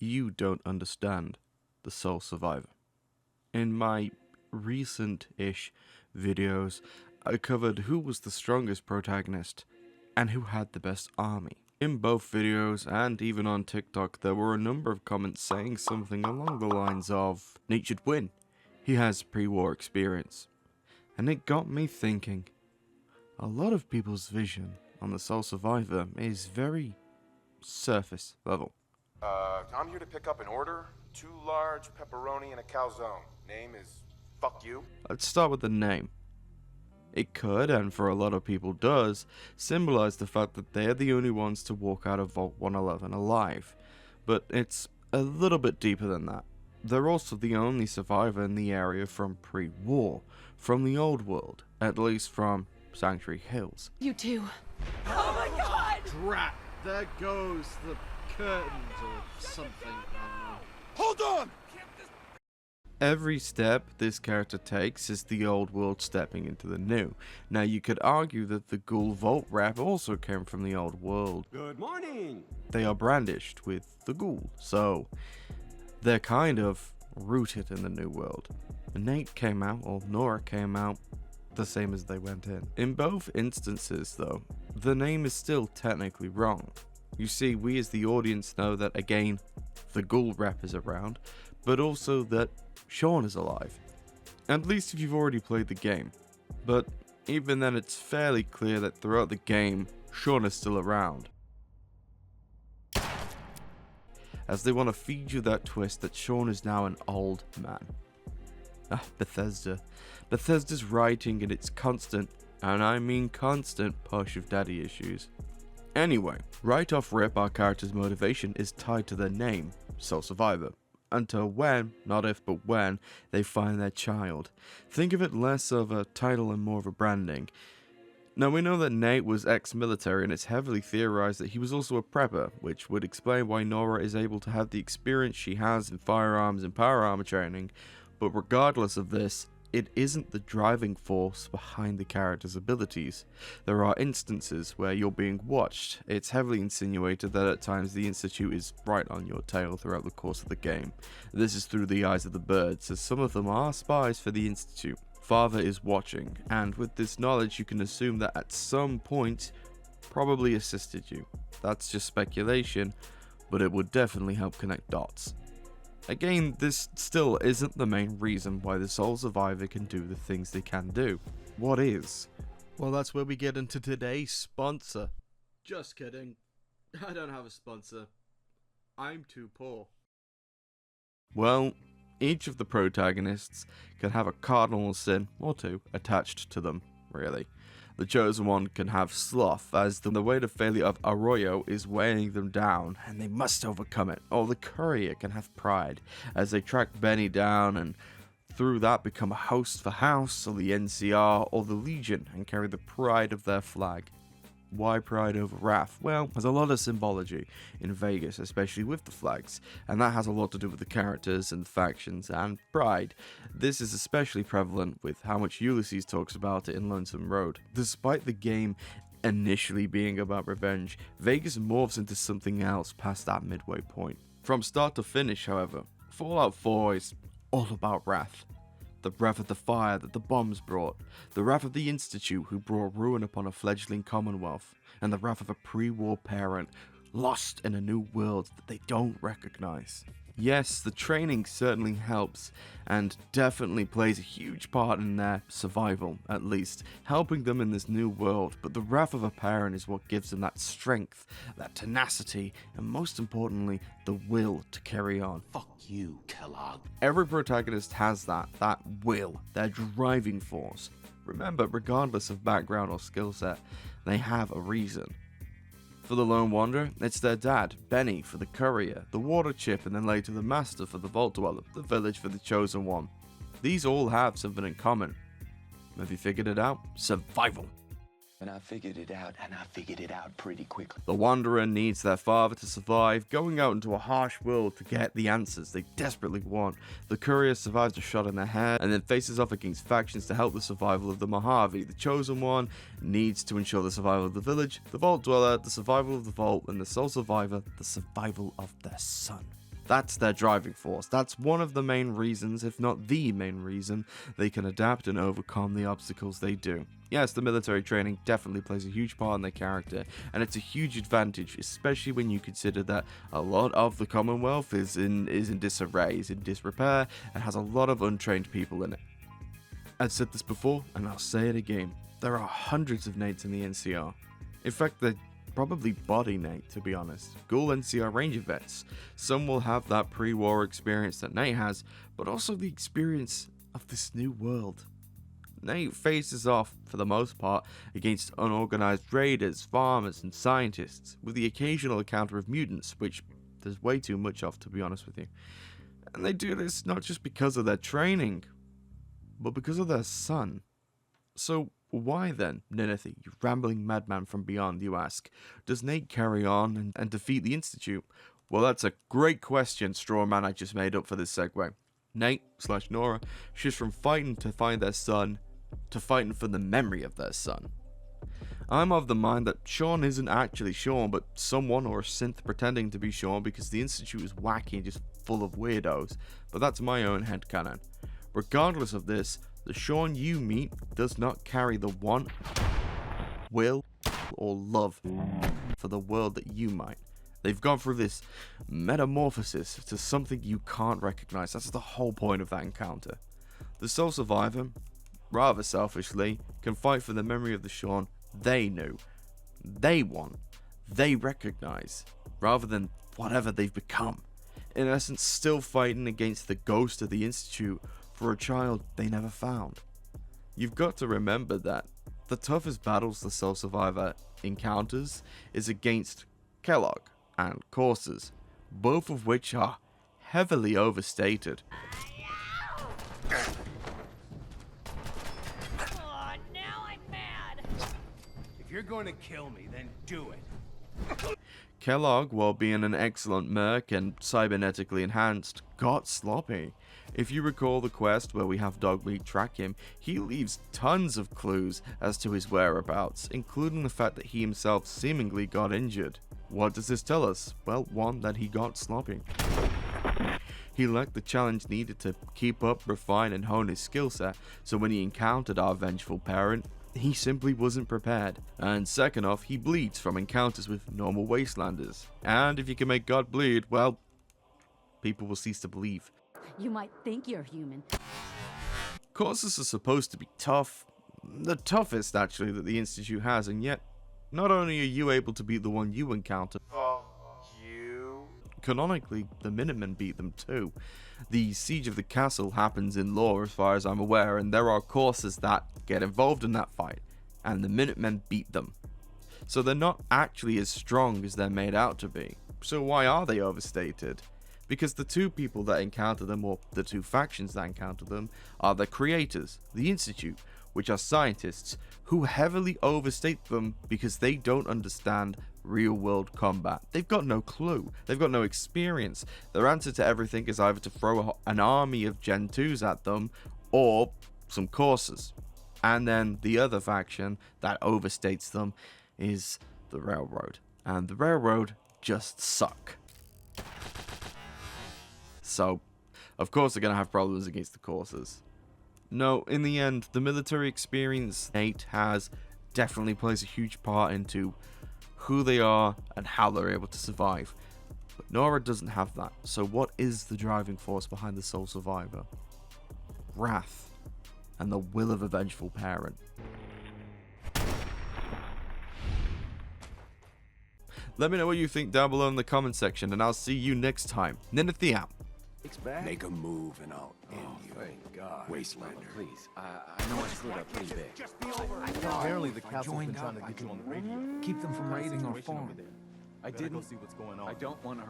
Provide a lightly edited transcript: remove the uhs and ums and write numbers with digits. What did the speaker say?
you don't understand the sole survivor. In my recent-ish videos, I covered who was the strongest protagonist and who had the best army. In both videos and even on TikTok, there were a number of comments saying something along the lines of, Nate should win, he has pre-war experience. And it got me thinking, a lot of people's vision on the sole survivor is very surface level. I'm here to pick up an order. 2 large pepperoni and a calzone. Name is fuck you. Let's start with the name. It could, and for a lot of people does, symbolize the fact that they're the only ones to walk out of Vault 111 alive. But it's a little bit deeper than that. They're also the only survivor in the area from pre-war, from the old world, at least from Sanctuary Hills. You too. Oh my god! Drat! There goes the curtains or something. I don't know. Hold on! Every step this character takes is the old world stepping into the new. Now you could argue that the ghoul vault rap also came from the old world. Good morning! They are brandished with the ghoul, so they're kind of rooted in the new world. Nate came out, or Nora came out, the same as they went in. In both instances though, the name is still technically wrong. You see, we as the audience know that again, the ghoul rep is around, but also that Sean is alive. At least if you've already played the game. But even then it's fairly clear that throughout the game, Sean is still around. As they want to feed you that twist that Sean is now an old man. Bethesda. Bethesda's writing and its constant, and I mean constant, push of daddy issues. Anyway, right off rip our character's motivation is tied to their name, Sole Survivor. Until when, not if but when, they find their child. Think of it less of a title and more of a branding. Now we know that Nate was ex-military and it's heavily theorized that he was also a prepper, which would explain why Nora is able to have the experience she has in firearms and power armor training, but regardless of this, it isn't the driving force behind the character's abilities. There are instances where you're being watched. It's heavily insinuated that at times the Institute is right on your tail throughout the course of the game. This is through the eyes of the birds, as some of them are spies for the Institute. Father is watching, and with this knowledge you can assume that at some point probably assisted you. That's just speculation, but it would definitely help connect dots. Again, this still isn't the main reason why the sole survivor can do the things they can do. What is? Well, that's where we get into today's sponsor. Just kidding. I don't have a sponsor. I'm too poor. Well, each of the protagonists can have a cardinal sin, or 2, attached to them, really. The chosen one can have sloth, as the weight of failure of Arroyo is weighing them down, and they must overcome it. Or the Courier can have pride, as they track Benny down and through that become a host for House, or the NCR, or the Legion, and carry the pride of their flag. Why pride over wrath? Well, there's a lot of symbology in Vegas, especially with the flags, and that has a lot to do with the characters and factions and pride. This is especially prevalent with how much Ulysses talks about it in Lonesome Road. Despite the game initially being about revenge, Vegas morphs into something else past that midway point. From start to finish, however, Fallout 4 is all about wrath. The wrath of the fire that the bombs brought, the wrath of the Institute who brought ruin upon a fledgling commonwealth, and the wrath of a pre-war parent lost in a new world that they don't recognize. Yes, the training certainly helps, and definitely plays a huge part in their survival, at least, helping them in this new world, but the wrath of a parent is what gives them that strength, that tenacity, and most importantly, the will to carry on. Fuck you, Kellogg. Every protagonist has that will, their driving force. Remember, regardless of background or skill set, they have a reason. For the Lone Wanderer, it's their dad, Benny, for the Courier, the Water Chip, and then later the Master for the Vault Dweller, the Village for the Chosen One. These all have something in common. Have you figured it out? Survival. And I figured it out, and I figured it out pretty quickly. The Wanderer needs their father to survive, going out into a harsh world to get the answers they desperately want. The Courier survives a shot in the head, and then faces off against factions to help the survival of the Mojave. The Chosen One needs to ensure the survival of the village, the Vault Dweller, the survival of the Vault, and the sole survivor, the survival of their son. That's their driving force. That's one of the main reasons, if not the main reason, they can adapt and overcome the obstacles they do. Yes, the military training definitely plays a huge part in their character, and it's a huge advantage, especially when you consider that a lot of the Commonwealth is in disarray, is in disrepair, and has a lot of untrained people in it. I've said this before, and I'll say it again. There are hundreds of Nights in the NCR. In fact, they're probably body Night, to be honest. Ghoul NCR Ranger vets. Some will have that pre-war experience that Night has, but also the experience of this new world. Night faces off, for the most part, against unorganized raiders, farmers, and scientists, with the occasional encounter of mutants, which there's way too much of, to be honest with you. And they do this not just because of their training, but because of their son. So why then, Ninethie, you rambling madman from beyond, you ask, does Nate carry on and defeat the Institute? Well, that's a great question, straw man I just made up for this segue. Nate/Nora shifts from fighting to find their son to fighting for the memory of their son. I'm of the mind that Sean isn't actually Sean, but someone or a synth pretending to be Sean because the Institute is wacky and just full of weirdos, but that's my own headcanon. Regardless of this, the Sean you meet does not carry the want, will, or love for the world that you might. They've gone through this metamorphosis to something you can't recognize. That's the whole point of that encounter. The sole survivor, rather selfishly, can fight for the memory of the Sean they knew, they want, they recognize, rather than whatever they've become. In essence, still fighting against the ghost of the Institute for a child they never found. You've got to remember that the toughest battles the sole survivor encounters is against Kellogg and Coursers, both of which are heavily overstated. Oh, now I'm mad. If you're going to kill me, then do it. Kellogg, while being an excellent merc and cybernetically enhanced, got sloppy. If you recall the quest where we have Dogmeat track him, he leaves tons of clues as to his whereabouts, including the fact that he himself seemingly got injured. What does this tell us? Well, one, that he got sloppy. He lacked the challenge needed to keep up, refine, and hone his skill set, so when he encountered our vengeful parent, he simply wasn't prepared. And second off, he bleeds from encounters with normal wastelanders. And if you can make God bleed, well, people will cease to believe. You might think you're human. Courses are supposed to be tough, the toughest actually that the Institute has, and yet, not only are you able to beat the one you encounter, You? canonically, the Minutemen beat them too. The siege of the castle happens in lore as far as I'm aware, and there are courses that get involved in that fight, and the Minutemen beat them. So they're not actually as strong as they're made out to be. So why are they overstated? Because the two people that encounter them, or the two factions that encounter them, are the creators, the Institute, which are scientists, who heavily overstate them because they don't understand real-world combat. They've got no clue. They've got no experience. Their answer to everything is either to throw an army of Gen 2s at them, or some courses. And then the other faction that overstates them is the Railroad. And the Railroad just suck. So, of course they're going to have problems against the courses. No, in the end, the military experience Nate has definitely plays a huge part into who they are and how they're able to survive. But Nora doesn't have that. So what is the driving force behind the sole survivor? Wrath and the will of a vengeful parent. Let me know what you think down below in the comment section, and I'll see you next time. Ninethie out. Make a move and I'll end you. Thank God. Wastelander. Please, I know I screwed up pretty big. Apparently the castle's been trying to get you on the radio. Keep them from raiding our Situation over farm. there. I Gotta go didn't. see what's going on. I don't want to hurt